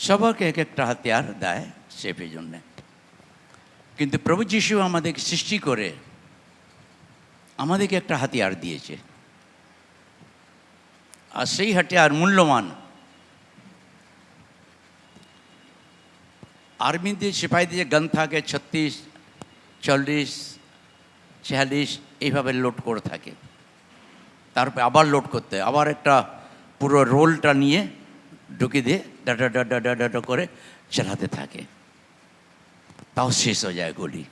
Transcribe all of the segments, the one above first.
সবাইকে এক একটা হাতিয়ার দেয় সেফের জন্যে, কিন্তু প্রভু যিশু আমাদেরকে সৃষ্টি করে আমাদেরকে একটা হাতিয়ার দিয়েছে, আর সেই হাতিয়ার মূল্যবান। আর্মিদের সিপাহীদের যে গান থাকে 36, 40, 46 এইভাবে লোড করে থাকে, তারপরে আবার লোড করতে হয়, আবার একটা পুরো রোলটা নিয়ে ঢুকে দিয়ে ডাটা ডাটা ডাটা ডাটা করে চালাতে থাকে, তাও শেষ হয়ে যায় গুলি,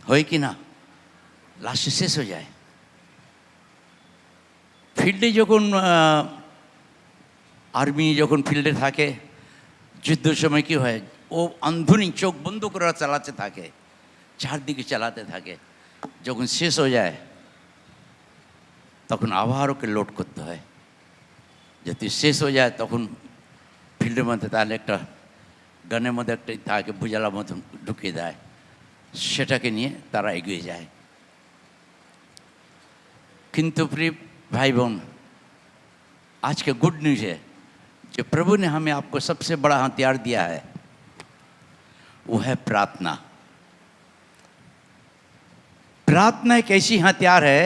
হয় কি না? লাস্টে শেষ হয়ে যায়। ফিল্ডে যখন আর্মি যখন ফিল্ডে থাকে, যুদ্ধের সময় কী হয়, ও আন্ধুনিক চোখ বন্ধ করে চালাতে থাকে, চারদিকে চালাতে থাকে। যখন শেষ হয়ে যায় তখন আবার ওকে লোড করতে হয়। যদি শেষ হয়ে যায় তখন ফিল্ডের মধ্যে তাহলে একটা গানের মধ্যে একটা তাকে বুঝালার মতন ঢুকিয়ে দেয়, সেটাকে নিয়ে তারা এগিয়ে যায়। किंतु प्रिय भाई बहन, आज के गुड न्यूज़ है जो प्रभु ने हमें आपको सबसे बड़ा हथियार दिया है, वो है प्रार्थना। प्रार्थना एक ऐसी हथियार है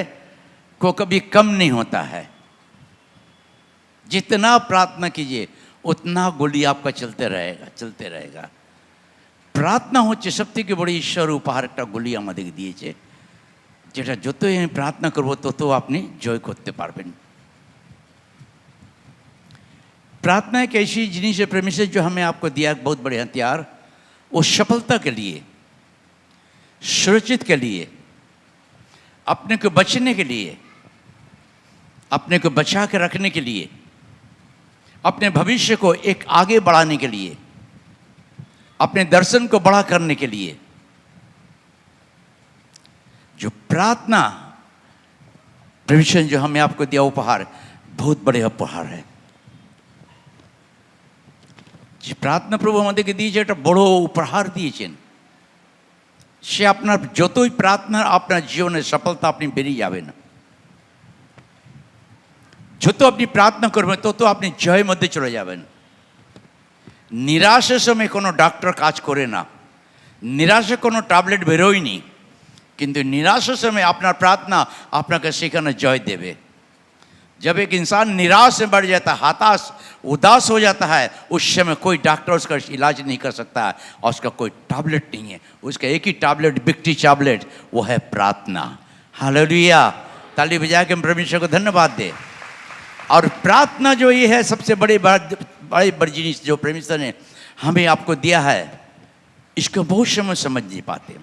को कभी कम नहीं होता है। जितना प्रार्थना कीजिए उतना गोली आपका चलते रहेगा। प्रार्थना হচ্ছে সবথেকে বড় ঈশ্বর উপহার একটা গুলি আমাদের দিয়েছে, যেটা যতই আমি প্রার্থনা করব তত আপনি জয় করতে পারবেন। प्रार्थना एक ऐसी जिनिस है परमेश्वर जो हमें आपको दिया एक बहुत बड़े हथियार, वो सफलता के लिए, सुरक्षित के लिए, अपने को बचने के लिए, अपने को बचा के रखने के लिए, अपने भविष्य को एक आगे बढ़ाने के लिए, अपने दर्शन को बड़ा करने के लिए जो प्रार्थना परमेश्वर जो हमें आपको दिया उपहार बहुत बड़े उपहार है। যে প্রার্থনা প্রভু আমাদেরকে দিয়েছে একটা বড় উপহার দিয়েছেন। সে আপনার যতই প্রার্থনা আপনার জীবনের সফলতা আপনি বেরিয়ে যাবেন, যত আপনি প্রার্থনা করবেন তত আপনি জয়ের মধ্যে চলে যাবেন। নিরাশের সময় কোনো ডাক্তার কাজ করে না, নিরাশে কোনো ট্যাবলেট বেরোয়নি, কিন্তু निराशा समय अपना प्रार्थना आपका सेखाने जय देवे। जब एक इंसान निराश में बढ़ जाता है, हताश उदास हो जाता है, उस समय कोई डॉक्टर उसका इलाज नहीं कर सकता है और उसका कोई टैबलेट नहीं है, उसका एक ही टैबलेट, विक्ट्री टैबलेट, वो है प्रार्थना। हालेलुया, ताली बजा के परमेश्वर को धन्यवाद दे। और प्रार्थना जो ये है सबसे बड़ी जिनिस जो परमेश्वर ने हमें आपको दिया है, इसको बहुत समय समझ नहीं पाते।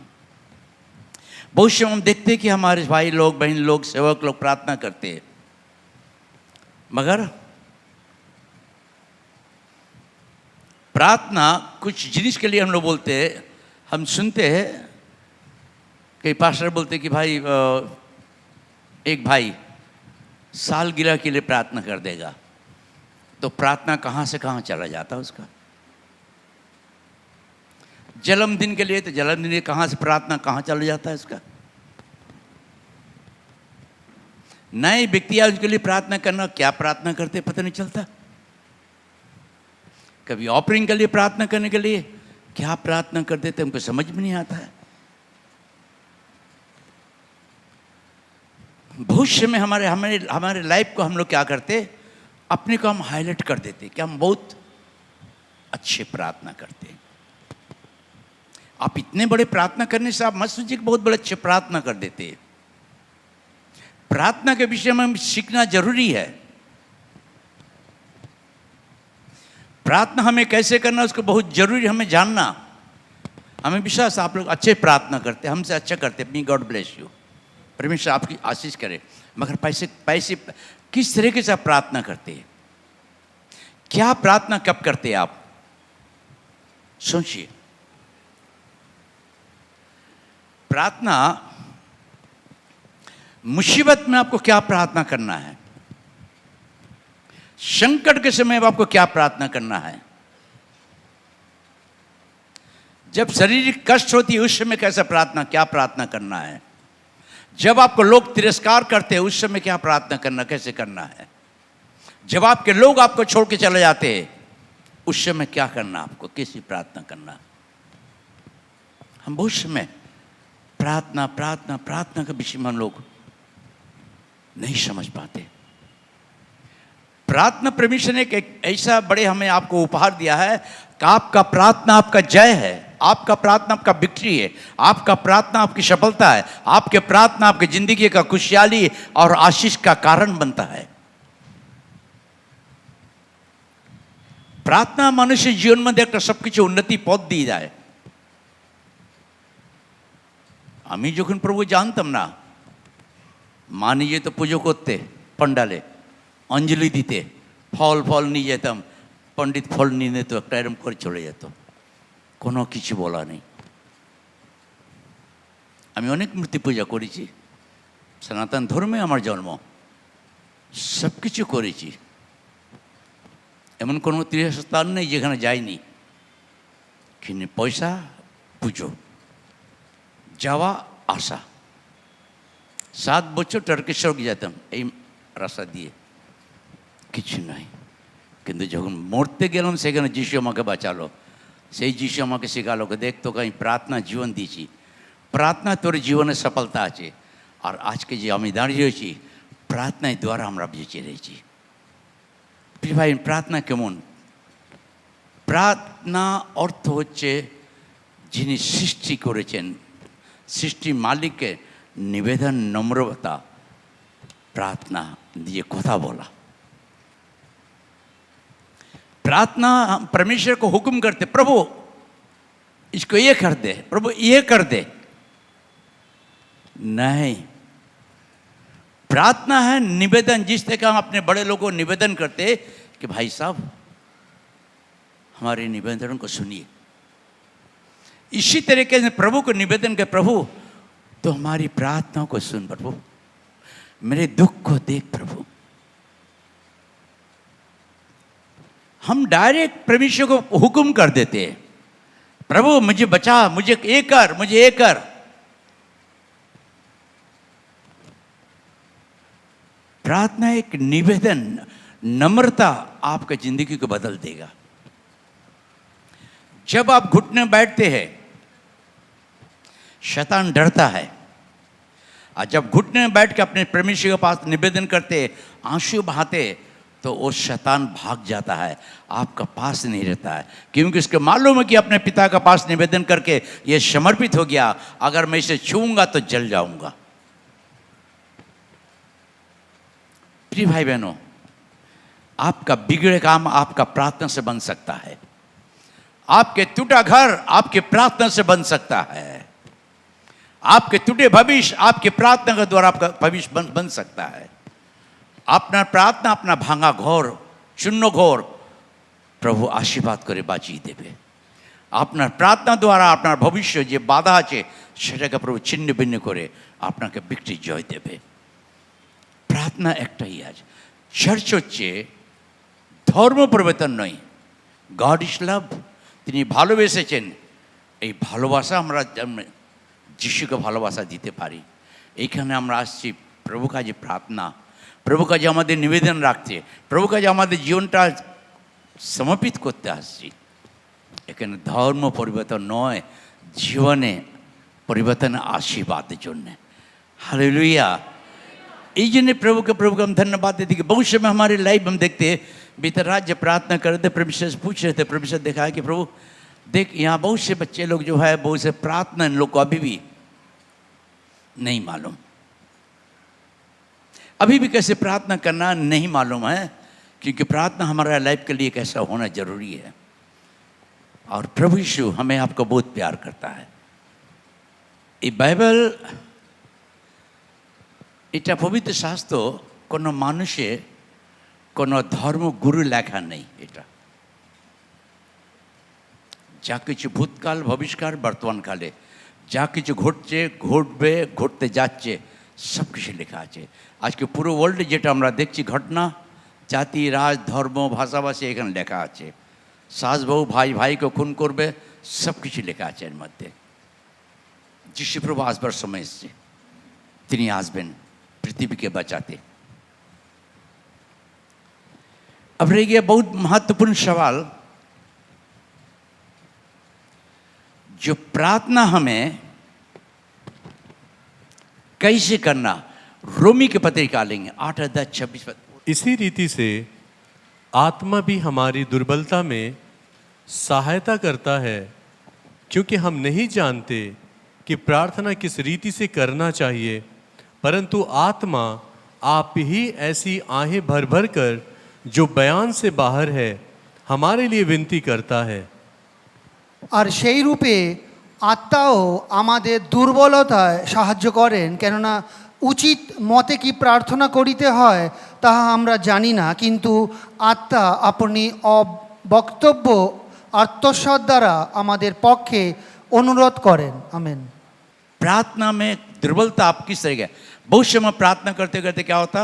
बहुत से हम देखते हैं कि हमारे भाई लोग, बहन लोग, सेवक लोग प्रार्थना करते हैं, मगर प्रार्थना कुछ जिनिस के लिए हम लोग बोलते हैं। हम सुनते हैं कई पास्टर बोलते हैं कि भाई एक भाई सालगिरह के लिए प्रार्थना कर देगा, तो प्रार्थना कहाँ से कहाँ चला जाता है उसका। जन्मदिन के लिए तो जन्मदिन कहाँ से प्रार्थना कहाँ चला जाता है इसका। नए व्यक्ति आज के लिए प्रार्थना करना, क्या प्रार्थना करते पता नहीं चलता। कभी ऑपरेटिंग के लिए प्रार्थना करने के लिए क्या प्रार्थना करते थे हमको समझ में नहीं आता है। भविष्य में हमारे लाइफ को हम लोग क्या करते, अपने को हम हाईलाइट कर देते कि हम बहुत अच्छे प्रार्थना करते हैं। आप इतने बड़े प्रार्थना करने से आप मत सोचिए कि बहुत बड़े अच्छे प्रार्थना कर देते हैं। प्रार्थना के विषय में सीखना जरूरी है। प्रार्थना हमें कैसे करना उसको बहुत जरूरी हमें जानना। हमें विश्वास आप लोग अच्छे प्रार्थना करते, हमसे अच्छा करते। मी गॉड ब्लेस यू, परमेश्वर आपकी आशीष करे। मगर पैसे किस तरीके से आप प्रार्थना करते हैं, क्या प्रार्थना कब करते हैं आप सोचिए। प्रार्थना मुसीबत में आपको क्या प्रार्थना करना है, संकट के समय में आपको क्या प्रार्थना करना है, जब शारीरिक कष्ट होती है उस समय कैसे प्रार्थना, क्या प्रार्थना करना है, जब आपको लोग तिरस्कार करते हैं उस समय क्या प्रार्थना करना, कैसे करना है, जब आपके लोग आपको छोड़ के चले जाते हैं उस समय क्या करना, आपको कैसी प्रार्थना करना। हम बहुत समय प्रार्थना प्रार्थना प्रार्थना के विषय में हम लोग नहीं समझ पाते। प्रार्थना परमेश्वर ने एक ऐसा बड़े हमें आपको उपहार दिया है कि आपका प्रार्थना आपका जय है, आपका प्रार्थना आपका विक्ट्री है, आपका प्रार्थना आपकी सफलता है, आपके प्रार्थना आपकी जिंदगी का खुशहाली और आशीष का कारण बनता है। प्रार्थना मनुष्य जीवन में एक सबकिছু उन्नति पथ দিয়ে যায়। আমি যখন প্রভু জানতাম না, মা নিয়ে যেত পুজো করতে पंडाले, अंजलि दीते, फल फल नहीं যেতাম, पंडित फल নিয়ে নিত, একটা এরকম করে চলে যেত, কোনো কিছু বলা নেই। আমি অনেক মূর্তি পূজা করেছি, সনাতন ধর্মে আমার জন্ম, সব কিছু করেছি, এমন কোনো তীর্থস্থান নেই যেখানে যাইনি। কিন্তু পয়সা পুজো যাওয়া আসা, 7 বছর টার্কিশ্বর যেতাম এই রাস্তা দিয়ে, কিছু নাই। কিন্তু যখন মরতে গেলাম সেখানে যিশু আমাকে বাঁচালো, সেই যিশু আমাকে শেখালো कि देख तो कहीं प्रार्थना जीवन দিয়েছি, प्रार्थना তোর জীবনে সফলতা আছে। আর আজকে যে আমি দাঁড়িয়ে রয়েছি প্রার্থনার দ্বারা আমরা বেঁচে রয়েছি। প্রিয় ভাই, প্রার্থনা কেমন? প্রার্থনা অর্থ হচ্ছে যিনি সৃষ্টি করেছেন, সৃষ্টি মালিককে নিবেদন, নম্রতা, प्रार्थना দিয়ে কথা বলা। प्रार्थना परमेश्वर को हुक्म करते, प्रभु इसको ये कर दे, प्रभु ये कर दे। नहीं, प्रार्थना है निवेदन, जिस तरह हम अपने बड़े लोगों को निवेदन करते कि भाई साहब हमारे निवेदन को सुनिए। इसी तरीके से प्रभु को निवेदन कर, प्रभु तो हमारी प्रार्थना को सुन, प्रभु मेरे दुख को देख, प्रभु। हम डायरेक्ट परमेश्वर को हुक्म कर देते हैं, प्रभु मुझे बचा, मुझे ये कर, मुझे ये कर। प्रार्थना एक निवेदन, नम्रता आपकी जिंदगी को बदल देगा। जब आप घुटने बैठते हैं शैतान डरता है, और जब घुटने में बैठ के अपने परमेश्वर के पास निवेदन करते, आंसू बहाते, तो वो शैतान भाग जाता है, आपका पास नहीं रहता है, क्योंकि उसके मालूम है कि अपने पिता का पास निवेदन करके ये समर्पित हो गया, अगर मैं इसे छूऊंगा तो जल जाऊंगा। प्रिय भाई बहनों, आपका बिगड़े काम आपका प्रार्थना से बन सकता है, आपके टूटा घर आपके प्रार्थना से बन सकता है, आपके टूटे भविष्य आपके प्रार्थना के द्वारा आपका भविष्य बन सकता है। अपना प्रार्थना, अपना भांगा घोर, शून्य घोर प्रभु आशीर्वाद करे बाँचिए देवे। আপনার প্রার্থনা দ্বারা আপনার ভবিষ্য যে বাধা আছে সেটাকে প্রভু ছিন্ন ভিন্ন করে আপনাকে বিক্রি জয় দেবে। প্রার্থনা একটাই আছে, চার্চ হচ্ছে ধর্ম পরিবর্তন নয়, গড ইজ লাভ। তিনি ভালোবেসেছেন, এই ভালোবাসা আমরা যিশুকে ভালোবাসা দিতে পারি। এইখানে আমরা আসছি প্রভু কাজে প্রার্থনা, প্রভু কাজে আমাদের নিবেদন রাখতে, প্রভু কাজে আমাদের জীবনটা সমর্পিত করতে আসছি। এখানে ধর্ম পরিবর্তন নয়, জীবনে পরিবর্তনের আশীর্বাদের জন্যে। हालेलुया। এই জন্যে প্রভুকে हम धन्यवाद देते कि भविष्य में हमारे लाइफ हम देखते भीतर राज्य प्रार्थना करते, परमेश्वर से पूछ रहे थे, परमेश्वर देखा है कि प्रभु देख यहाँ बहुत से बच्चे लोग जो है बहुत से प्रार्थना इन लोग को अभी भी नहीं मालूम, अभी भी कैसे प्रार्थना करना नहीं मालूम है, क्योंकि प्रार्थना हमारा लाइफ के लिए कैसा होना जरूरी है। और प्रभु यीशु हमें आपको बहुत प्यार करता है। ये बाइबल এটা পবিত্র শাস্ত্র কোনো মানুষে কোনো ধর্মগুরু লেখা নেই। এটা যা কিছু ভূতকাল, ভবিষ্যৎকাল, বর্তমানকালে যা কিছু ঘটছে, ঘটবে, ঘটতে যাচ্ছে, সব কিছু লেখা আছে। আজকে পুরো ওয়ার্ল্ডে যেটা আমরা দেখছি ঘটনা, জাতি, রাজ, ধর্ম, ভাষাভাষী এখানে লেখা আছে। সাস বউ ভাই ভাইকে খুন করবে, সব কিছু লেখা আছে এর মধ্যে। যিশু প্রভু আসবার সময় এসছে, তিনি আসবেন पृथ्वी के बचाते। अब रह गया बहुत महत्वपूर्ण सवाल जो प्रार्थना हमें कैसे करना, रोमी के पत्रिका लेंगे 8-10-26 पद। इसी रीति से आत्मा भी हमारी दुर्बलता में सहायता करता है, क्योंकि हम नहीं जानते कि प्रार्थना किस रीति से करना चाहिए, परंतु आत्मा आप ही ऐसी आहें भर भर कर जो बयान से बाहर है हमारे लिए विनती करता है। আর সেই রূপে আত্মাও আমাদের দুর্বলতায় সাহায্য করেন, কেননা উচিত মতে কি প্রার্থনা করিতে হয় তাহা আমরা জানি না, কিন্তু আত্মা আপনি বক্তব্য আত্মস্বর দ্বারা আমাদের পক্ষে অনুরোধ করেন। আমেন। प्रार्थना में दुर्बलता आप किस तरह का? बहुत समय प्रार्थना करते करते क्या होता,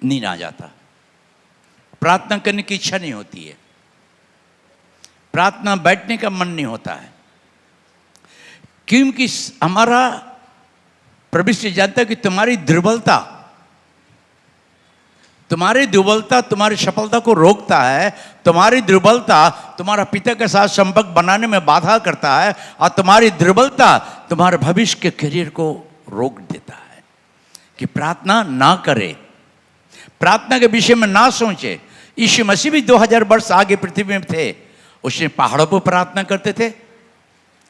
नींद आ जाता, प्रार्थना करने की इच्छा नहीं होती है, प्रार्थना बैठने का मन नहीं होता है, क्योंकि हमारा प्रभु जानता है कि तुम्हारी दुर्बलता तुम्हारी सफलता को रोकता है, तुम्हारी दुर्बलता तुम्हारा पिता के साथ संपर्क बनाने में बाधा करता है, और तुम्हारी दुर्बलता तुम्हारे भविष्य के करियर को रोक देता है कि प्रार्थना ना करे, प्रार्थना के विषय में ना सोचे। यीशु मसीह भी 2000 वर्ष आगे पृथ्वी में थे, उसने पहाड़ों पर प्रार्थना करते थे,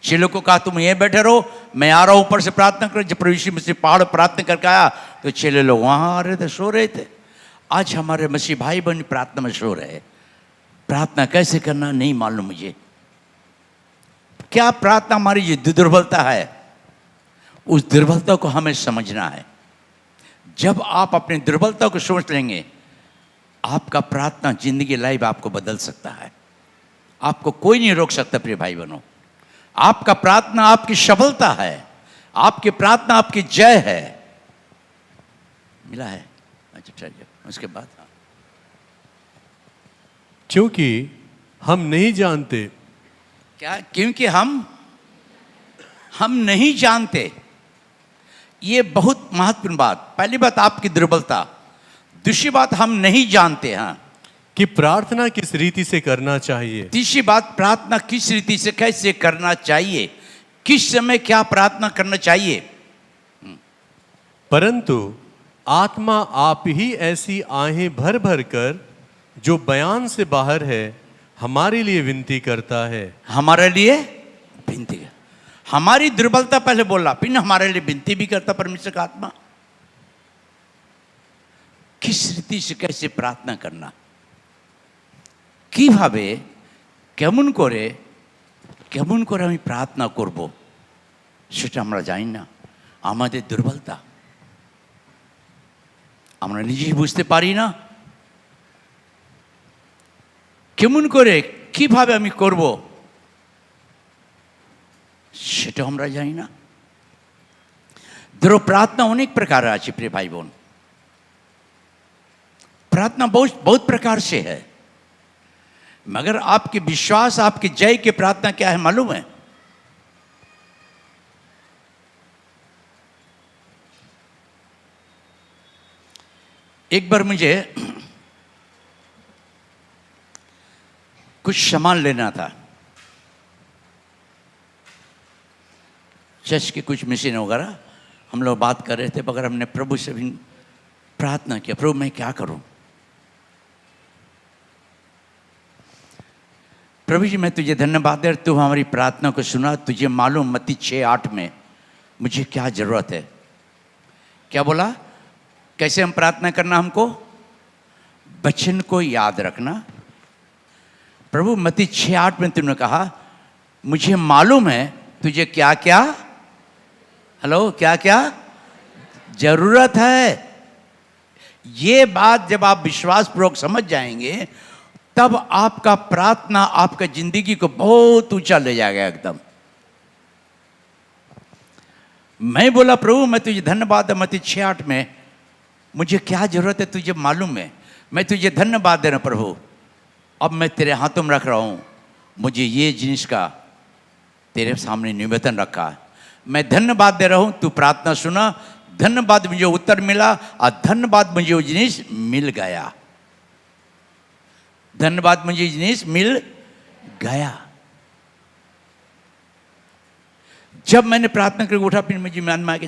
चेलों को कहा तुम ये बैठे रहो, मैं आ रहा हूं ऊपर से प्रार्थना करो। जब प्रभु यीशु मसीह पहाड़ प्रार्थना करके आया तो चेले लोग वहां आ रहे थे, सो रहे थे। आज हमारे मसीह भाई बहन प्रार्थना में सो रहे, प्रार्थना कैसे करना नहीं मालूम मुझे। क्या प्रार्थना हमारी जो दुर्बलता है, उस दुर्बलता को हमें समझना है। जब आप अपनी दुर्बलता को सोच लेंगे, आपका प्रार्थना जिंदगी लाइफ आपको बदल सकता है, आपको कोई नहीं रोक सकता। प्रिय भाई बहनों, आपका प्रार्थना आपकी सफलता है, आपकी प्रार्थना आपकी जय है। मिला है? अच्छा चलिए उसके बाद। क्योंकि हम नहीं जानते, क्या? क्योंकि हम नहीं जानते। ये बहुत महत्वपूर्ण बात। पहली बात आपकी दुर्बलता, दूसरी बात हम नहीं जानते हैं कि प्रार्थना किस रीति से करना चाहिए, तीसरी बात प्रार्थना किस रीति से कैसे करना चाहिए, किस समय क्या प्रार्थना करना चाहिए। परंतु आत्मा आप ही ऐसी आहें भर भर कर जो बयान से बाहर है हमारे लिए विनती करता है। हमारे लिए विनती कर, हमारी दुर्बलता पहले बोला, फिर हमारे लिए विनती भी करता परमेश्वर का आत्मा। किस रीति से कैसे प्रार्थना करना, কিভাবে কেমন করে আমি প্রার্থনা করব সেটা আমরা জানি না। আমাদের দুর্বলতা আমরা নিজেই বুঝতে পারি না। কেমন করে কিভাবে আমি করব সেটা আমরা জানি না। ধরো প্রার্থনা অনেক প্রকার আছে প্রিয় ভাই বোন, प्रार्थना बहुत प्रकार से है, मगर आपके विश्वास आपकी जय की प्रार्थना क्या है मालूम है? एक बार मुझे कुछ सामान लेना था, चर्च की कुछ मशीन वगैरह, हम लोग बात कर रहे थे, मगर हमने प्रभु से भी प्रार्थना किया, प्रभु मैं क्या करूं? प्रभु जी मैं तुझे धन्यवाद दे, तू हमारी प्रार्थना को सुना। तुझे मालूम मत्ती 6:8 में मुझे क्या जरूरत है। क्या बोला? कैसे हम प्रार्थना करना? हमको वचन को याद रखना। प्रभु मत्ती 6:8 में तुमने कहा मुझे मालूम है तुझे क्या क्या, हेलो, क्या क्या जरूरत है। ये बात जब आप विश्वास पूर्वक समझ जाएंगे, तब आपका प्रार्थना आपका जिंदगी को बहुत ऊंचा ले जाएगा एकदम। मैं बोला प्रभु मैं तुझे धन्यवाद, मत्ती 6:8 में मुझे क्या जरूरत है तुझे मालूम है, मैं तुझे धन्यवाद दे रहा प्रभु। अब मैं तेरे हाथों में रख रहा हूं, मुझे ये जिनिस का तेरे सामने निवेदन रखा है, मैं धन्यवाद दे रहा हूं। तू प्रार्थना सुना, धन्यवाद मुझे उत्तर मिला, और धन्यवाद मुझे वो जिनिस मिल गया, धन्यवाद मुझे जिनिस मिल गया। जब मैंने प्रार्थना करके उठा, फिर मुझे मन में आया कि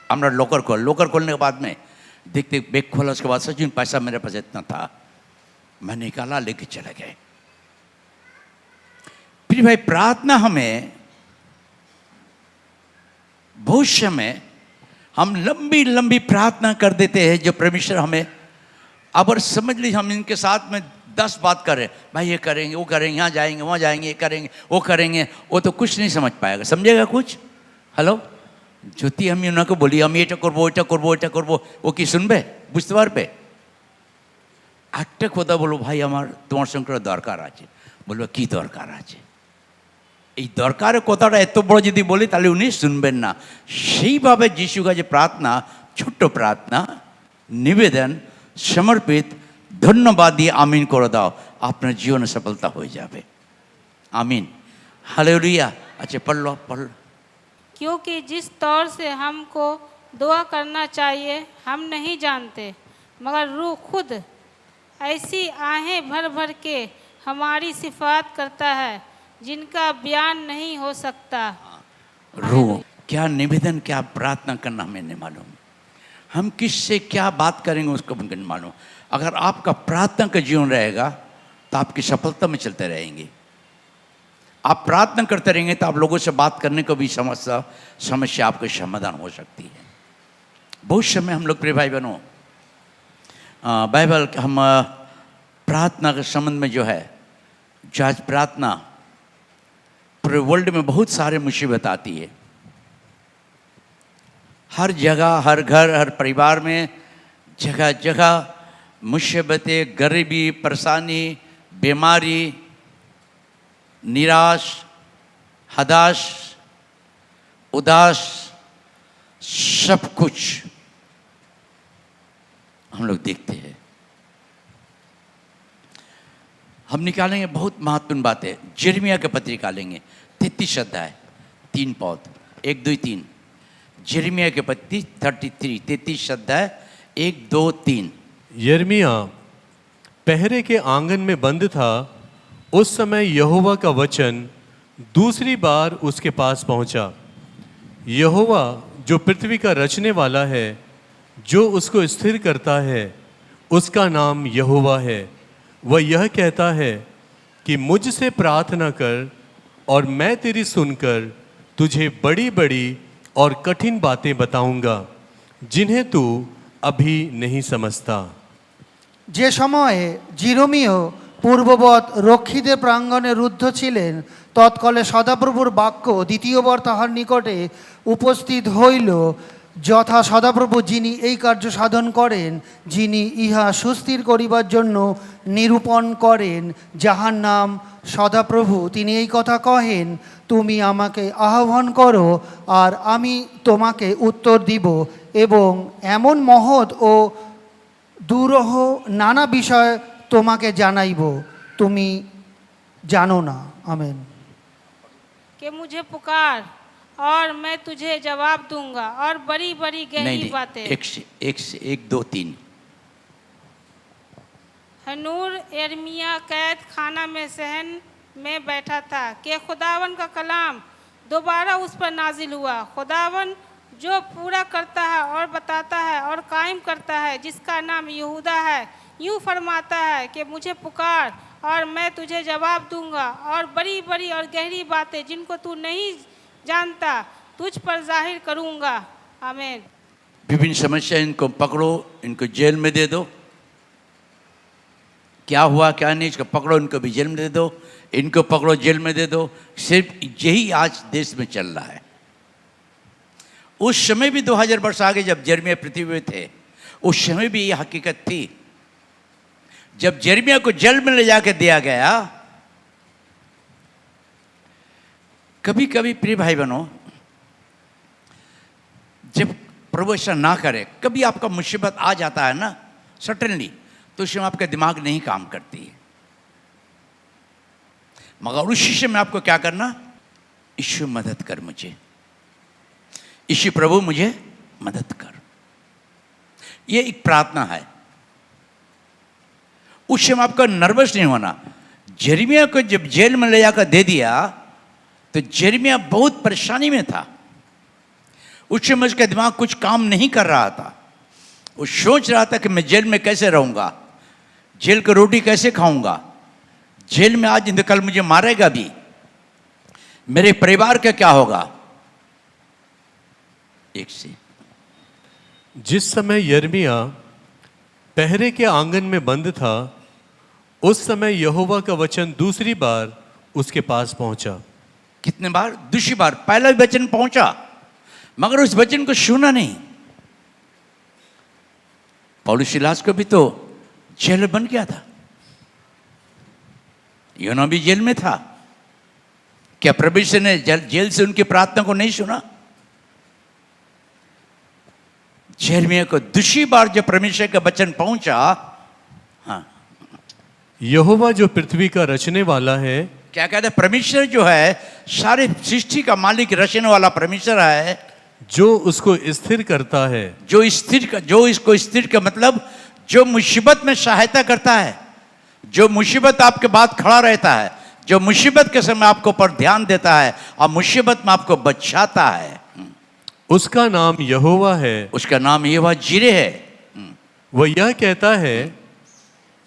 हमारा लॉकर खोलने के बाद में देखते बैग खोला, उसके बाद सच में पैसा मेरे पास इतना था, मैं निकाला, लेके चले गए। फिर भाई प्रार्थना हमें भविष्य में हम लंबी लंबी प्रार्थना कर देते हैं, जो परमेश्वर हमें, अब समझ लीजिए हम इनके साथ में 10 बात कर रहे हैं, भाई ये करेंगे, वो करेंगे, यहाँ जाएंगे, वहाँ जाएंगे, ये करेंगे, वो करेंगे, वो तो कुछ नहीं समझ पाएगा, समझेगा कुछ? हेलो, ज्योति हम उनको बोली हम এটা করব, ওইটা করব, ওইটা করব, ও কি শুনবে? বুঝতে পারবে? একটা কথা বলো, ভাই আমার তোমার সঙ্গে দরকার আছে, বলবো কি দরকার আছে? এই দরকারের কথাটা এত বড় যদি বলি তাহলে উনি শুনবেন না। সেইভাবে যিশু কাছে প্রার্থনা, ছোট্ট প্রার্থনা, নিবেদন, সমর্পিত, ধন্যবাদ দিয়ে আমিন করে দাও, আপনার জীবনে সফলতা হয়ে যাবে। আমিন, हालेलुया। अच्छा पढ़ लो। क्योंकि जिस तौर से हमको दुआ करना चाहिए हम नहीं जानते, मगर रूह खुद ऐसी आहें भर भर के हमारी सिफात करता है जिनका बयान नहीं हो सकता। रूह क्या निवेदन, क्या प्रार्थना करना हमें नहीं मालूम, हम किससे क्या बात करेंगे उसको नहीं मालूम। अगर आपका प्रार्थना का जीवन रहेगा तो आपकी सफलता में चलते रहेंगे। आप प्रार्थना करते रहेंगे तो आप लोगों से बात करने को भी समस्या आपके समाधान हो सकती है। भविष्य में हम लोग प्रिय भाई बहनों, बाइबल हम प्रार्थना के संबंध में जो है, जो आज प्रार्थना पूरे वर्ल्ड में बहुत सारे मुसीबत आती है, हर जगह, हर घर, हर परिवार में जगह जगह मुसीबतें, गरीबी, परेशानी, बीमारी, निराश, हताश, उदास, सब कुछ हम लोग देखते हैं। हम निकालेंगे बहुत महत्वपूर्ण बातें, यिर्मयाह के पत्र निकालेंगे 33 अध्याय 3 पद, 1 2 3। यिर्मयाह के पत्र 33 अध्याय 1 2 3। यिर्मयाह पहरे के आंगन में बंद था, उस समय यहोवा का वचन दूसरी बार उसके पास पहुंचा। यहोवा जो पृथ्वी का रचने वाला है, जो उसको स्थिर करता है, उसका नाम यहोवा है। वह यह कहता है कि मुझसे प्रार्थना कर और मैं तेरी सुनकर तुझे बड़ी बड़ी और कठिन बातें बताऊंगा जिन्हें तू अभी नहीं समझता। যে সময়ে জিরমীয় পূর্ববৎ রক্ষীদের প্রাঙ্গণে রুদ্ধ ছিলেন, তৎকালে সদাপ্রভুর বাক্য দ্বিতীয়বার তাহার নিকটে উপস্থিত হইল, যথা সদাপ্রভু যিনি এই কার্য সাধন করেন, যিনি ইহা সুস্থির করিবার জন্য নিরূপণ করেন, যাহার নাম সদাপ্রভু, তিনি এই কথা কহেন, তুমি আমাকে আহ্বান করো আর আমি তোমাকে উত্তর দিব, এবং এমন মহৎ ও দুরূহ নানা বিষয় তোমাকে জানাইব, তুমি জানো না। আমেন। कि मुझे पुकार और मैं तुझे जवाब दूंगा और बड़ी बड़ी गहरी बातें। एक 2 3। हनूर यिर्मयाह कैद खाना में सहन में बैठा था कि खुदावन का कलाम दोबारा उस पर नाजिल हुआ। खुदावन जो पूरा करता है और बताता है और कायम करता है, जिसका नाम यहूदा है, यूँ फरमाता है कि मुझे पुकार और मैं तुझे जवाब दूंगा और बड़ी बड़ी और गहरी बातें जिनको तू नहीं जानता तुझ पर जाहिर करूंगा। आमीन। विभिन्न समस्या, इनको पकड़ो, इनको जेल में दे दो, क्या हुआ क्या नहीं इसको पकड़ो, इनको भी जेल में दे दो, इनको पकड़ो जेल में दे दो। सिर्फ यही आज देश में चल रहा है। उस समय भी 2000 वर्ष आगे जब यिर्मयाह पृथ्वी में थे, उस समय भी ये हकीकत थी। जब यिर्मयाह को जेल में ले जाकर दिया गया, कभी कभी प्रिय भाई बहनों, जब प्रभु ऐसा ना करे, कभी आपका मुसीबत आ जाता है ना सडनली, तो उसमें आपका दिमाग नहीं काम करती है, मगर उस विषय में आपको क्या करना, ईशु मदद कर मुझे, ईशु प्रभु मुझे मदद कर। ये एक प्रार्थना है। उस समय आपको नर्वस नहीं होना। यिर्मयाह को जब जेल में ले जाकर दे दिया तो तो यिर्मयाह बहुत परेशानी में था। उस समय उसका दिमाग कुछ काम नहीं कर रहा था। वो सोच रहा था कि मैं जेल में कैसे रहूँगा, जेल की रोटी कैसे खाऊंगा, जेल में आज नहीं तो कल मुझे मारेगा भी, मेरे परिवार का क्या होगा। एक से जिस समय यिर्मयाह पहरे के आंगन में बंद था, उस समय यहोवा का वचन दूसरी बार उसके पास पहुंचा। कितने बार? दूसरी बार। पहला भी वचन पहुंचा मगर उस वचन को सुना नहीं। पौलुस सिलास को भी तो जेल बन गया था, योना भी जेल में था। क्या परमेश्वर ने जेल से उनकी प्रार्थना को नहीं सुना? यिर्मयाह को दूसरी बार जब परमेश्वर का वचन पहुंचा, हाँ, यहोवा जो पृथ्वी का रचने वाला है, क्या कहते हैं, परमेश्वर जो है सारे सृष्टि का मालिक, रचने वाला परमेश्वर है, जो उसको स्थिर करता है, जो इसको स्थिर का मतलब जो मुसीबत में सहायता करता है, जो मुसीबत आपके बाद खड़ा रहता है, जो मुसीबत के समय आपको पर ध्यान देता है और मुसीबत में आपको बचाता है, उसका नाम यहोवा है। उसका नाम यहोवा जिरे है। वह यह कहता है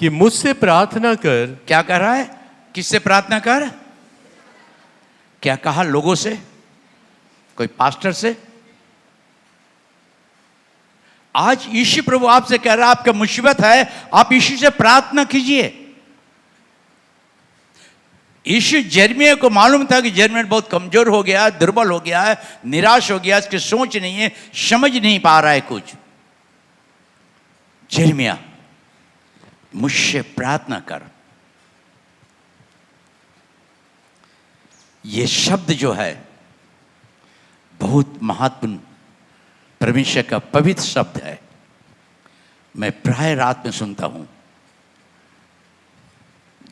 कि मुझसे प्रार्थना कर। क्या कह रहा है? किससे प्रार्थना कर? क्या कहा? लोगों से? कोई पास्टर से? आज यीशु प्रभु आपसे कह रहा है, आपका मुसीबत है, आप यीशु से प्रार्थना कीजिए। यीशु यिर्मयाह को मालूम था कि यिर्मयाह बहुत कमजोर हो गया है, दुर्बल हो गया है, निराश हो गया, इसकी सोच नहीं है, समझ नहीं पा रहा है कुछ। यिर्मयाह, मुझसे प्रार्थना कर। ये शब्द जो है बहुत महत्वपूर्ण, परमेश्वर का पवित्र शब्द है। मैं प्राय रात में सुनता हूं,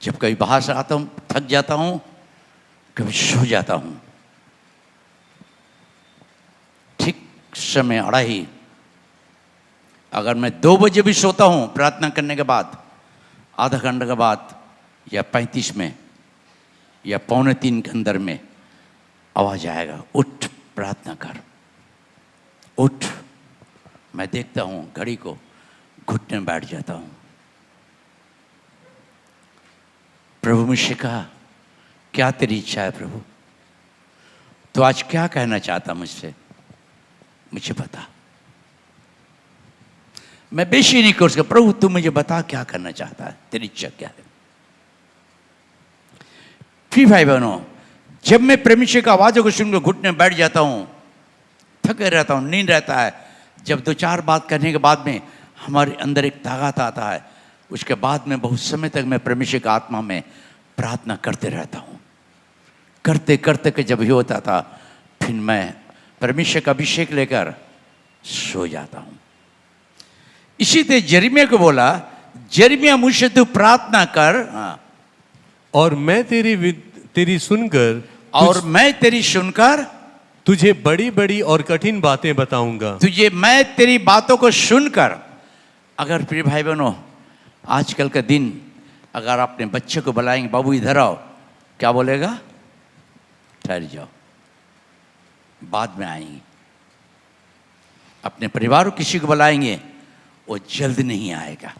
जब कभी बाहर से आता हूं, थक जाता हूं, कभी सो जाता हूं, ठीक समय 2:30, अगर मैं 2 बजे भी सोता हूं प्रार्थना करने के बाद, आधा घंटे के बाद या 35 में या 2:45 के अंदर में आवाज आएगा, उठ प्रार्थना कर, उठ। मैं देखता हूं घड़ी को, घुटने में बैठ जाता हूं। प्रभु मुझसे कहा, क्या तेरी इच्छा है प्रभु? तो आज क्या कहना चाहता मुझसे? मुझे बता। मैं बेशी नहीं कर सकता, प्रभु तू मुझे बता क्या करना चाहता है, तेरी इच्छा क्या है। फिर भाई बहनों, जब मैं परमेश्वर का आवाज़ों को सुनकर घुटने में बैठ जाता हूं, थके रहता हूं, नींद रहता है, जब 2-4 बात करने के बाद में हमारे अंदर एक ताकत आता है, उसके बाद में बहुत समय तक मैं परमेश्वर का आत्मा में प्रार्थना करते रहता हूँ। करते करते के जब ही होता था, फिर मैं परमेश्वर का अभिषेक लेकर सो जाता हूँ। इसी तरह यिर्मयाह को बोला, यिर्मयाह मुझसे तू प्रार्थना कर, हाँ, और मैं तेरी सुनकर, और मैं तेरी सुनकर तुझे बड़ी बड़ी और कठिन बातें बताऊंगा। तुझे मैं तेरी बातों को सुनकर। अगर प्रिय भाई बहनों, आजकल का दिन अगर अपने बच्चे को बुलाएंगे, बाबू इधर आओ, क्या बोलेगा? ठहर जाओ, बाद में आएंगे। अपने परिवार को किसी को बुलाएंगे, वो जल्द नहीं आएगा।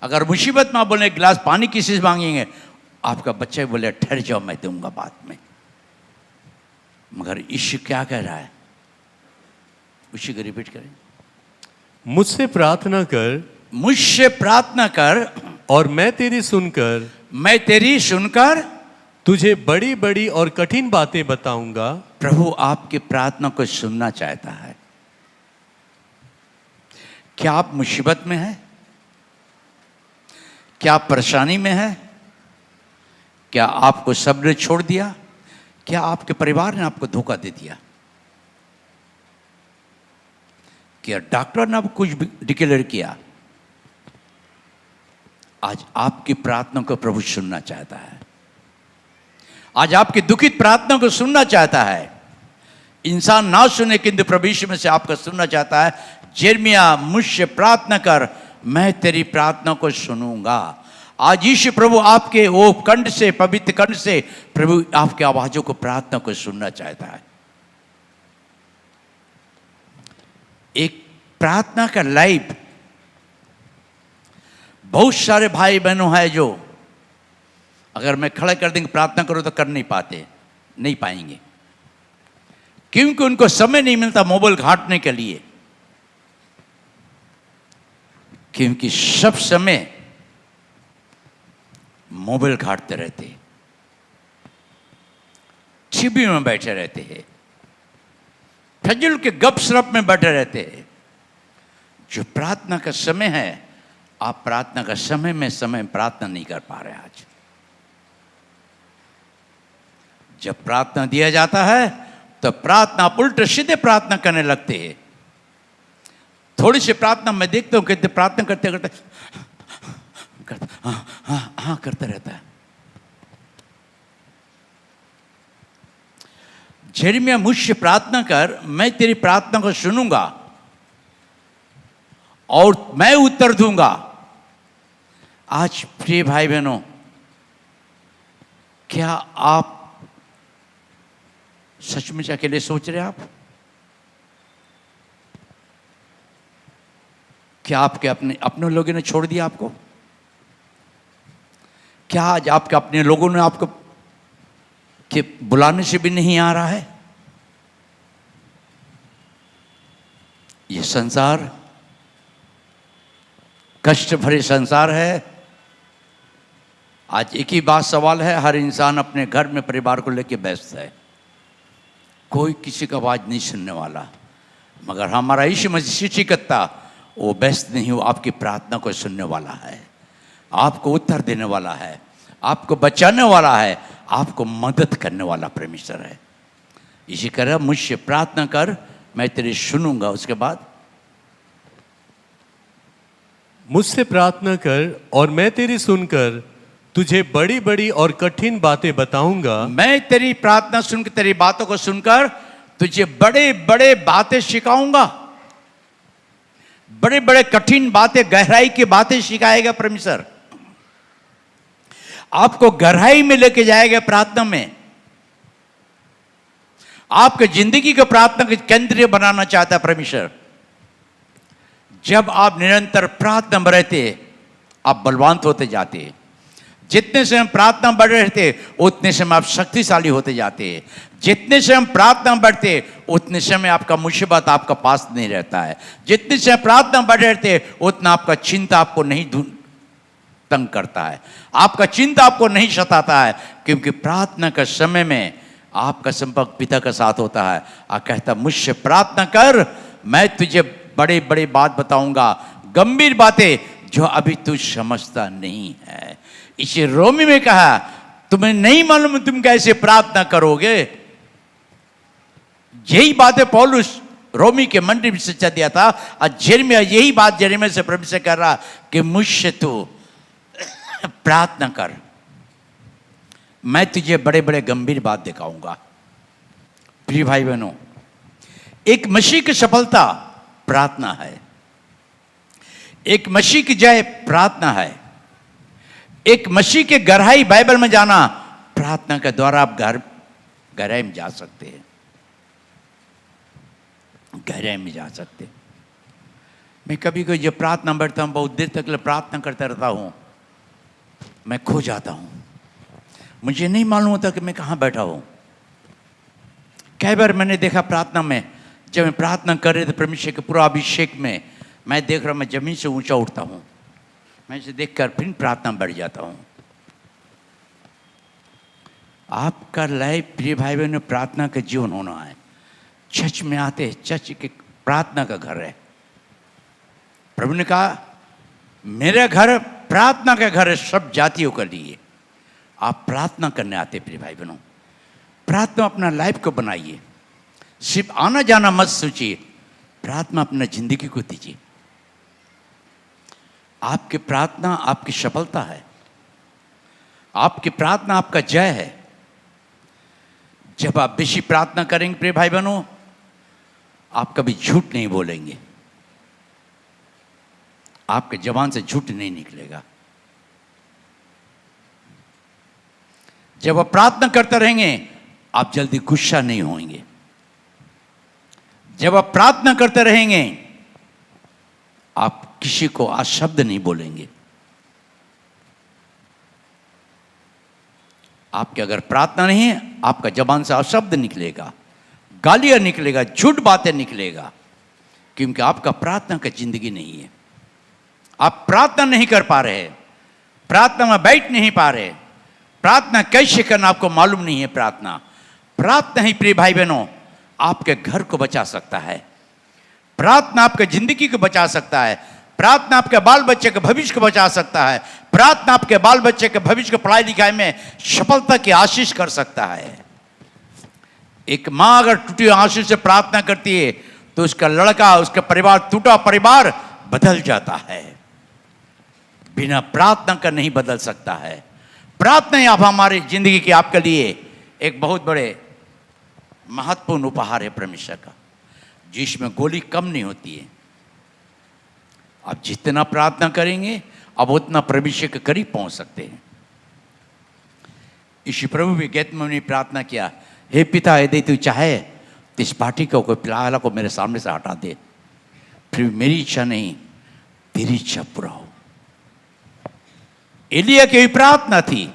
अगर मुसीबत में आप बोले गिलास पानी किसी से मांगेंगे, आपका बच्चा बोले ठहर जाओ मैं दूंगा बाद में। मगर यीशु क्या कह रहा है? उसी को रिपीट करें, मुझसे प्रार्थना कर, मुझसे प्रार्थना कर, और मैं तेरी सुनकर तुझे बड़ी बड़ी और कठिन बातें बताऊंगा। प्रभु आपकी प्रार्थना को सुनना चाहता है। क्या आप मुसीबत में हैं? क्या आप परेशानी में हैं? क्या आपको सब ने छोड़ दिया? क्या आपके परिवार ने आपको धोखा दे दिया? क्या डॉक्टर ने आपको कुछ डिक्लेयर किया? आज आपकी प्रार्थना को प्रभु सुनना चाहता है। आज आपकी दुखित प्रार्थना को सुनना चाहता है। इंसान ना सुने किंतु प्रभु यीशु में से आपका सुनना चाहता है। यिर्मयाह, मुझसे प्रार्थना कर, मैं तेरी प्रार्थना को सुनूंगा। आज यीशु प्रभु आपके वो कंठ से, पवित्र कंठ से प्रभु आपकी आवाजों को, प्रार्थना को सुनना चाहता है। एक प्रार्थना का लाइव, बहुत सारे भाई बहनों हैं जो अगर मैं खड़ा कर देंगे प्रार्थना करो तो कर नहीं पाते, नहीं पाएंगे, क्योंकि उनको समय नहीं मिलता मोबाइल घाटने के लिए, क्योंकि सब समय मोबाइल घाटते रहते, टीवी में बैठे रहते हैं, फजल के गपशप में बैठे रहते हैं। जो प्रार्थना का समय है, आप प्रार्थना का समय में प्रार्थना नहीं कर पा रहे आज। जब प्रार्थना दिया जाता है तो प्रार्थना आप उल्टे सीधे प्रार्थना करने लगते हैं। थोड़ी सी प्रार्थना मैं देखता हूं कहते प्रार्थना करते करते हाँ हाँ हाँ करता रहता है। यिर्मयाह, मुझसे प्रार्थना कर, मैं तेरी प्रार्थना को सुनूंगा और मैं उत्तर दूंगा। आज प्रिय भाई बहनों, क्या आप सचमुच अकेले सोच रहे हैं? आप क्या आपके अपने लोगों ने छोड़ दिया आपको? क्या आज आपके अपने लोगों ने आपको कि बुलाने से भी नहीं आ रहा है? ये संसार कष्ट भरे संसार है। आज एक ही बात सवाल है, हर इंसान अपने घर में परिवार को लेकर व्यस्त है, कोई किसी का आवाज नहीं सुनने वाला। मगर हमारा यीशु मसीह सृष्टिकर्ता वो व्यस्त नहीं, वो आपकी प्रार्थना को सुनने वाला है, आपको उत्तर देने वाला है, आपको बचाने वाला है, आपको मदद करने वाला परमेश्वर है। इसी तरह मुझसे प्रार्थना कर, मैं तेरी सुनूंगा। उसके बाद मुझसे प्रार्थना कर और मैं तेरी सुनकर तुझे बड़ी बड़ी और कठिन बातें बताऊंगा। मैं तेरी प्रार्थना सुनकर, तेरी बातों को सुनकर तुझे बड़े बड़े बातें सिखाऊंगा। बड़े बड़े कठिन बातें, गहराई की बातें सिखाएगा परमेश्वर। आपको गहराई में लेके जाएगा प्रार्थना में। आपके जिंदगी को प्रार्थना के केंद्रीय बनाना चाहता है परमेश्वर। जब आप निरंतर प्रार्थना में रहते, आप बलवान होते जाते। जितने से हम प्रार्थना बढ़ रहे थे उतने समय आप शक्तिशाली होते जाते हैं। जितने से हम प्रार्थना बढ़ते उतने समय आपका मुसीबत आपका पास नहीं रहता है। जितने से प्रार्थना बढ़ रहे थे उतना आपका चिंता आपको नहीं तंग करता है, आपका चिंता आपको नहीं सताता है, क्योंकि प्रार्थना का समय में आपका संपर्क पिता के साथ होता है। आ कहता मुझसे प्रार्थना कर, मैं तुझे बड़े बड़े बात बताऊंगा, गंभीर बातें जो अभी तू समझता नहीं है। इसे रोमी में कहा तुम्हें नहीं मालूम तुम कैसे प्रार्थना करोगे। यही बातें पौलुस रोमी के मंडली में शिक्षा दिया था, और यिर्मयाह यही बात यिर्मयाह से परमेश्वर कर रहा कि मुझसे तू प्रार्थना कर, मैं तुझे बड़े बड़े गंभीर बात दिखाऊंगा। प्रिय भाई बहनों, एक मसीह की सफलता प्रार्थना है, एक मसीह की जय प्रार्थना है, एक मसीह के गहराई बाइबल में जाना प्रार्थना के द्वारा आप गहराई में जा सकते हैं, गहराई में जा सकते। मैं कभी कभी जब प्रार्थना बैठता हूँ, बहुत देर तक प्रार्थना करता रहता हूँ, मैं खो जाता हूँ, मुझे नहीं मालूम होता कि मैं कहाँ बैठा हूँ। कई बार मैंने देखा प्रार्थना में, जब मैं प्रार्थना कर रहे थे परमेश्वर के पूरा अभिषेक में, मैं देख रहा मैं जमीन से ऊंचा उठता हूँ, मैं इसे देखकर फिर प्रार्थना बढ़ जाता हूँ। आपका लाइफ प्रिय भाई बहनों प्रार्थना का जीवन होना है। चर्च में आते, चर्च के प्रार्थना का घर है। प्रभु ने कहा मेरा घर प्रार्थना का घर है सब जातियों के लिए। आप प्रार्थना करने आते प्रिय भाई बहनों, प्रार्थना अपना लाइफ को बनाइए, सिर्फ आना जाना मत सोचिए, प्रार्थना अपना जिंदगी को दीजिए। आपकी प्रार्थना आपकी सफलता है, आपकी प्रार्थना आपका जय है। जब आप बेशी प्रार्थना करेंगे प्रिय भाई बहनों, आप कभी झूठ नहीं बोलेंगे, आपके जबान से झूठ नहीं निकलेगा। जब आप प्रार्थना करते रहेंगे आप जल्दी गुस्सा नहीं होंगे। जब आप प्रार्थना करते रहेंगे आप किसी को अशब्द नहीं बोलेंगे। आपके अगर प्रार्थना नहीं है आपका जबान से अशब्द निकलेगा, गालियां निकलेगा, झूठ बातें निकलेगा, क्योंकि आपका प्रार्थना का जिंदगी नहीं है। आप प्रार्थना नहीं कर पा रहे, प्रार्थना में बैठ नहीं पा रहे। प्रार्थना कैसे करना आपको मालूम नहीं है। प्रार्थना ही प्रिय भाई बहनों आपके घर को बचा सकता है। प्रार्थना आपके जिंदगी को बचा सकता है। प्रार्थना आपके बाल बच्चे के भविष्य को बचा सकता है। प्रार्थना आपके बाल बच्चे के भविष्य को पढ़ाई लिखाई में सफलता की आशीष कर सकता है। एक माँ अगर टूटी आंसू से प्रार्थना करती है तो उसका लड़का, उसका परिवार, टूटा परिवार बदल जाता है। बिना प्रार्थना का नहीं बदल सकता है। प्रार्थना ही आप हमारी जिंदगी की आपके लिए एक बहुत बड़े महत्वपूर्ण उपहार है परमेश्वर का, जिसमें गोली कम नहीं होती है। आप जितना प्रार्थना करेंगे आप उतना परमेश्वर के करीब पहुंच सकते हैं। इसी प्रभु भी गैतसमनी में प्रार्थना किया, हे पिता यदि तू चाहे तो इस पार्टी को कोई पिलाला को मेरे सामने से हटा दे, फिर मेरी इच्छा नहीं तेरी इच्छा पूरा हो। एलिया की प्रार्थना थी।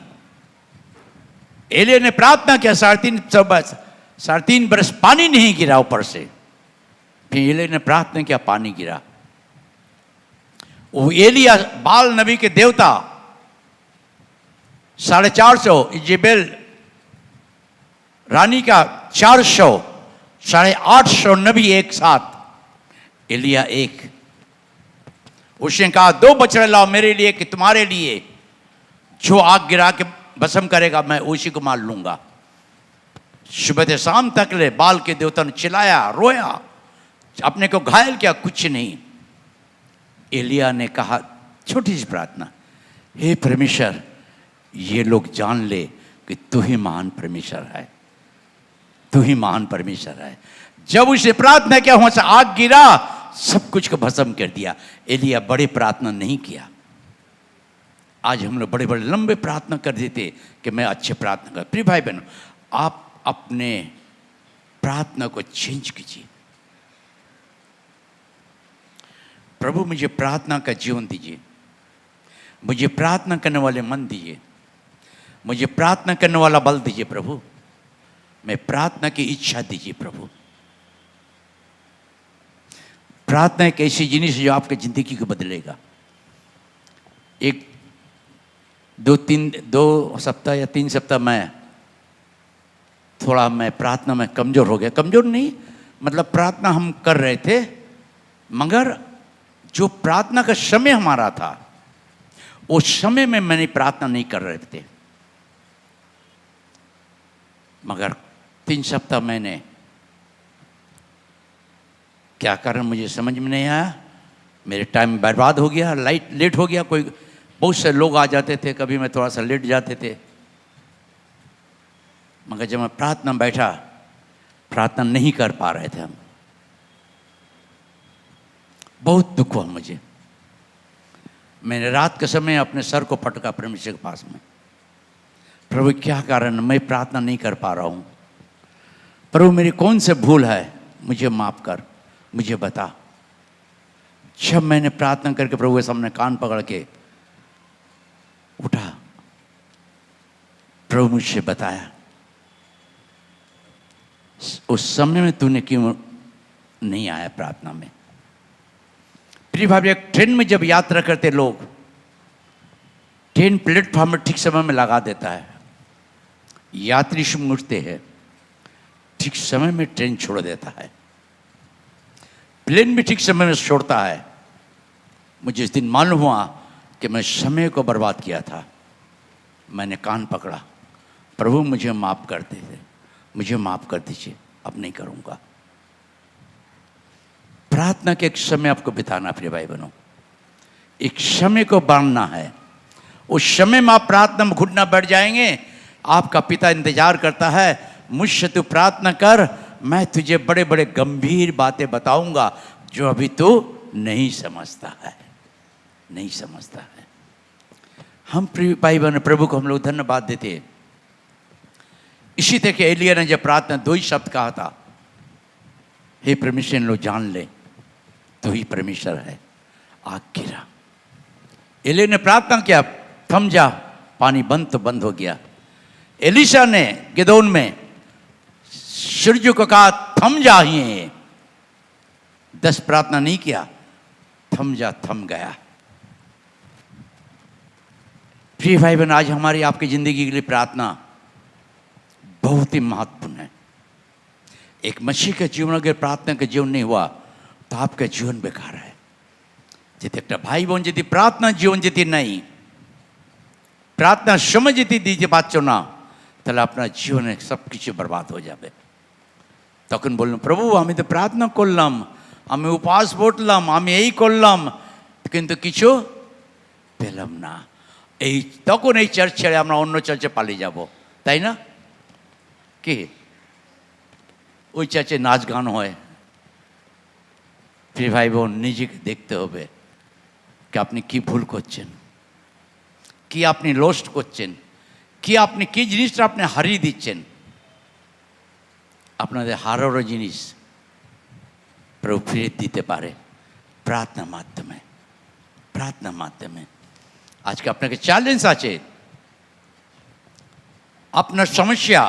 एलिया ने प्रार्थना किया, 3.5 बरस पानी नहीं गिरा ऊपर से। फिर एलिया ने प्रार्थना किया, पानी गिरा। वो एलिया बाल नबी के देवता 450, इजेबेल रानी का 400, 850 नबी एक साथ, एलिया एक। उसने कहा 2 बछड़े लाओ मेरे लिए कि तुम्हारे लिए, जो आग गिरा के भस्म करेगा मैं उसी को मार लूंगा। सुबह से शाम तक ले बाल के देवता ने चिल्लाया, रोया, अपने को घायल किया, कुछ नहीं। एलिया ने कहा छोटी सी प्रार्थना, हे परमेश्वर ये लोग जान ले कि तू ही महान परमेश्वर है, तू ही महान परमेश्वर है। जब उसे प्रार्थना किया वहां से आग गिरा, सब कुछ को भस्म कर दिया। एलिया बड़े प्रार्थना नहीं किया। आज हम लोग बड़े बड़े लंबे प्रार्थना कर देते कि मैं अच्छे प्रार्थना कर। प्रिय भाई बहनों, आप अपने प्रार्थना को चेंज कीजिए। प्रभु मुझे प्रार्थना का जीवन दीजिए, मुझे प्रार्थना करने वाले मन दीजिए, मुझे प्रार्थना करने वाला बल दीजिए प्रभु, मैं प्रार्थना की इच्छा दीजिए प्रभु। प्रार्थना एक ऐसी जिनिस है जो आपकी जिंदगी को बदलेगा। 2 सप्ताह या 3 सप्ताह मैं प्रार्थना में कमजोर हो गया। कमजोर नहीं मतलब प्रार्थना हम कर रहे थे, मगर जो प्रार्थना का समय हमारा था उस समय में मैंने प्रार्थना नहीं कर रहे थे। मगर 3 सप्ताह मैंने क्या कारण मुझे समझ में नहीं आया। मेरे टाइम बर्बाद हो गया, लेट हो गया। कोई बहुत से लोग आ जाते थे, कभी मैं थोड़ा सा लेट जाते थे। मगर जब मैं प्रार्थना बैठा, प्रार्थना नहीं कर पा रहे थे हम। बहुत दुख हुआ मुझे। मैंने रात के समय अपने सर को पटका परमेश्वर के पास में, प्रभु क्या कारण मैं प्रार्थना नहीं कर पा रहा हूँ। प्रभु मेरी कौन से भूल है, मुझे माफ कर, मुझे बता। जब मैंने प्रार्थना करके प्रभु के सामने कान पकड़ के उठा, प्रभु मुझसे बताया, उस समय में तूने क्यों नहीं आया प्रार्थना में। प्रिय भाई, एक ट्रेन में जब यात्रा करते लोग, ट्रेन प्लेटफॉर्म में ठीक समय में लगा देता है, यात्री मुड़ते हैं, ठीक समय में ट्रेन छोड़ देता है, प्लेन भी ठीक समय में छोड़ता है। मुझे इस दिन मालूम हुआ कि मैं समय को बर्बाद किया था। मैंने कान पकड़ा, प्रभु मुझे माफ कर दीजिए, मुझे माफ कर दीजिए, अब नहीं करूँगा। प्रार्थना के एक समय आपको बिताना प्रिय भाई बहनों, एक समय को बांधना है। उस समय में आप प्रार्थना में घुटना बैठ जाएंगे, आपका पिता इंतजार करता है, मुझसे तू प्रार्थना कर, मैं तुझे बड़े बड़े गंभीर बातें बताऊंगा जो अभी तू नहीं समझता है, नहीं समझता है। हम प्रिय भाई बहन, प्रभु को हम लोग धन्यवाद देते हैं इसी थे कि एलिया ने जब प्रार्थना 2 ही शब्द कहा था, हे परमेश्वर, लोग जान ले तो ही परमेश्वर है। आग गिरा। एलिया ने प्रार्थना किया, थम जा, पानी बंद तो बंद हो गया। एलिशा ने गिदोन में सूर्य को कहा, थम जाइए। 10 प्रार्थना नहीं किया, थम जा, थम गया। प्रिय भाई बहन, आज हमारी आपकी जिंदगी के लिए प्रार्थना बहुत ही महत्वपूर्ण है। एक मसीह के जीवन अगर प्रार्थना के जीवन नहीं हुआ तो आपका जीवन बेकार है। যদি একটা ভাই বোন যদি প্রার্থনা জীবন যদি নাই, প্রার্থনার সময় যদি দিতে পারছো না, তাহলে আপনার জীবনে সব কিছু বরবাদ হয়ে যাবে। তখন বললাম, প্রভু আমি তো প্রার্থনা করলাম, আমি উপবাস বসলাম, আমি এই করলাম, কিন্তু কিছু পেলাম না। এই তখন এই চার্চ ছেড়ে আমরা অন্য চার্চে পালিয়ে যাব, তাই না? কি ওই চার্চে নাচ গান হয়? প্রিয় ভাই বোন, নিজেকে দেখতে হবে কি আপনি কি ভুল করছেন, কি আপনি লস্ট করছেন, কি আপনি কি জিনিসটা আপনি হারিয়ে দিচ্ছেন। আপনাদের হারানো জিনিস প্রভু ফিরে দিতে পারে প্রার্থনার মাধ্যমে। প্রার্থনার মাধ্যমে আজকে আপনাকে চ্যালেঞ্জ আছে। আপনার সমস্যা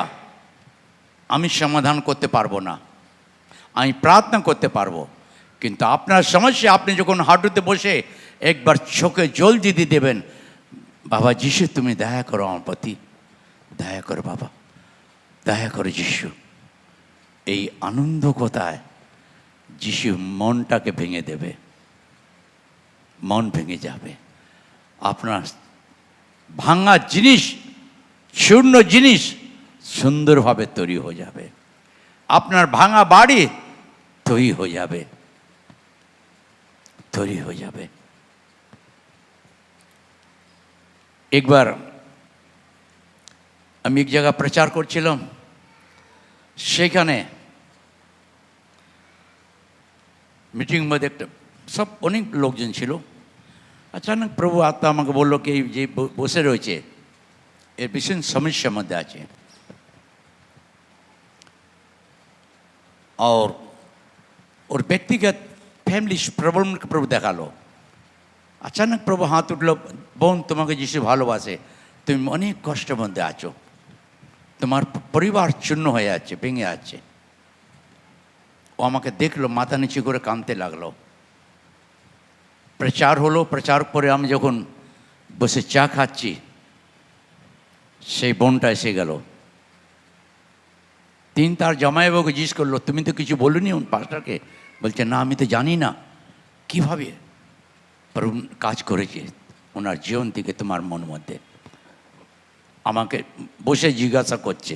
আমি সমাধান করতে পারবো না, আমি প্রার্থনা করতে পারবো, কিন্তু আপনার সমস্যা আপনি যখন হাঁটুতে বসে একবার চোখে জল দিয়ে দেবেন, বাবা যিশু তুমি দয়া করো আমার প্রতি, দয়া করো বাবা, দয়া করো যিশু। এই আনন্দ কথায় যিশু মনটাকে ভেঙে দেবে, মন ভেঙে যাবে। আপনার ভাঙা জিনিস, শূন্য জিনিস সুন্দরভাবে তৈরি হয়ে যাবে। আপনার ভাঙা বাড়ি তৈরি হয়ে যাবে, তৈরি হয়ে যাবে। একবার আমি এক জায়গায় প্রচার করছিলাম, সেখানে মিটিং মধ্যে একটা সব অনেক লোকজন ছিল। अचानक प्रभु आत्मा আমাকে বললো কি এই যে বসে রয়েছে এর ভীষণ সমস্যার মধ্যে আছে, और और व्यक्तिगत फैमिली प्रॉब्लम के प्रभु देखालो। अचानक प्रभु हाथ उठलो, বোন তোমাকে যিশু ভালোবাসে, তুমি অনেক কষ্টের মধ্যে আছো, তোমার পরিবার চূর্ণ হয়ে যাচ্ছে, ভেঙে যাচ্ছে। ও আমাকে দেখলো, মাথা নিচু করে কাঁদতে লাগলো। প্রচার হলো, প্রচার করে আমি যখন বসে চা খাচ্ছি, সেই বোনটা এসে গেল। তিন তার জামাইবাবুকে জিজ্ঞেস করলো, তুমি তো কিছু বলনি পাস্টারকে? বলছে না, আমি তো জানি না কীভাবে প্রভু কাজ করেছে ওনার জীবন থেকে তোমার মন মধ্যে। আমাকে বসে জিজ্ঞাসা করছে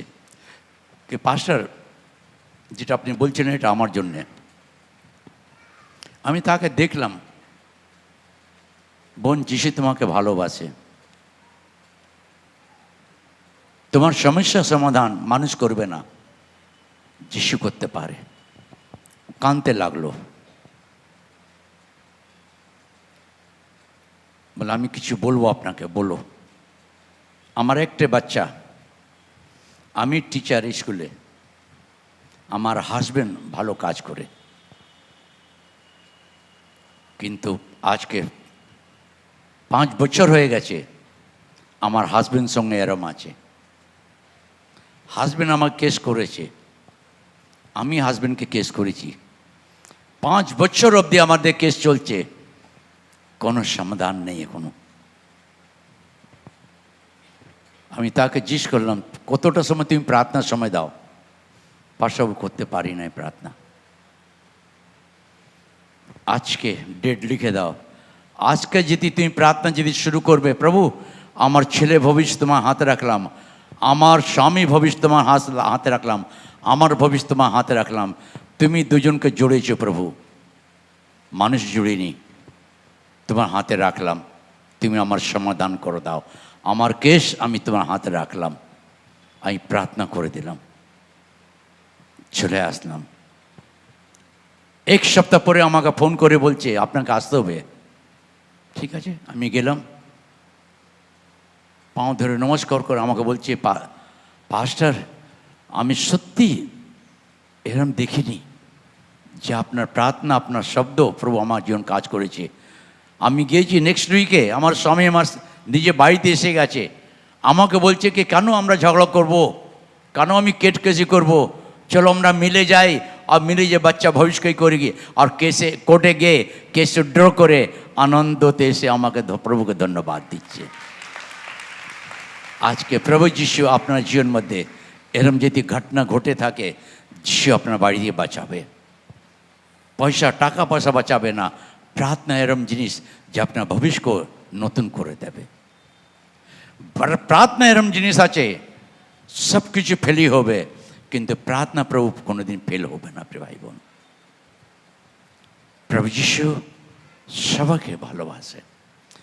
কি পাস্টার যেটা আপনি বলছেন এটা আমার জন্যে। আমি তাকে দেখলাম, বোন যিশু তোমাকে ভালোবাসে, তোমার সমস্যার সমাধান মানুষ করবে না, যিশু করতে পারে। কাঁদতে লাগলো, বলে আমি কিছু বলবো আপনাকে। বলো। আমার একটা বাচ্চা, আমি টিচার স্কুলে, আমার হাজবেন্ড ভালো কাজ করে, কিন্তু আজকে 5 বছর হয়ে গেছে আমার হাজবেন্ড সঙ্গে এরম আছে। হাজবেন্ড আমার কেস করেছে, আমি হাজবেন্ডকে কেস করেছি। 5 বছর অবধি আমাদের কেস চলছে, কোনো সমাধান নেই এখনো। আমি তাকে জিজ্ঞেস করলাম, কতটা সময় তুমি প্রার্থনার সময় দাও? পাশাও করতে পারি না প্রার্থনা। আজকে ডেট লিখে দাও, আজকে যদি তুমি প্রার্থনা যদি শুরু করবে, প্রভু আমার ছেলে ভবিষ্যৎ তোমার হাতে রাখলাম, আমার স্বামী ভবিষ্যৎ তোমার হাতে রাখলাম, আমার ভবিষ্যৎ তোমার হাতে রাখলাম। তুমি দুজনকে জুড়েছো প্রভু, মানুষ জুড়িনি, তোমার হাতে রাখলাম, তুমি আমার সমাধান করে দাও। আমার কেস আমি তোমার হাতে রাখলাম, আমি প্রার্থনা করে দিলাম, চলে আসলাম। 1 সপ্তাহ পরে আমাকে ফোন করে বলছে আপনাকে আসতে হবে। ঠিক আছে, আমি গেলাম, পাঁও ধরে নমস্কার করে আমাকে বলছে, পাস্টার আমি সত্যি এরম দেখিনি যে আপনার প্রার্থনা, আপনার শব্দ প্রভু আমার জীবন কাজ করেছে। আমি গিয়েছি নেক্সট উইকে, আমার স্বামী আমার নিজে বাড়িতে এসে গেছে, আমাকে বলছে কি কেন আমরা ঝগড়া করব, কেন আমি কেটকেসি করব, চলো আমরা মিলে যাই, আর মিলে যে বাচ্চা ভবিষ্যৎ করে গিয়ে আর কেসে কোর্টে গিয়ে কেস ড্র করে আনন্দতে এসে আমাকে প্রভুকে ধন্যবাদ দিচ্ছে। আজকে প্রভু যিশু আপনার জীবন মধ্যে এরম যদি ঘটনা ঘটে থাকে, যিশু আপনার বাড়ি দিয়ে বাঁচাবে। পয়সা টাকা পয়সা বাঁচাবে না, প্রার্থনা এরম জিনিস যে আপনার ভবিষ্যৎ নতুন করে দেবে। প্রার্থনা এরম জিনিস আছে, সব কিছু ফেলি হবে, কিন্তু প্রার্থনা প্রভু কোনোদিন ফেল হবে না। প্রিয় ভাই বোন, প্রভু যিশু সবাইকে ভালোবাসে।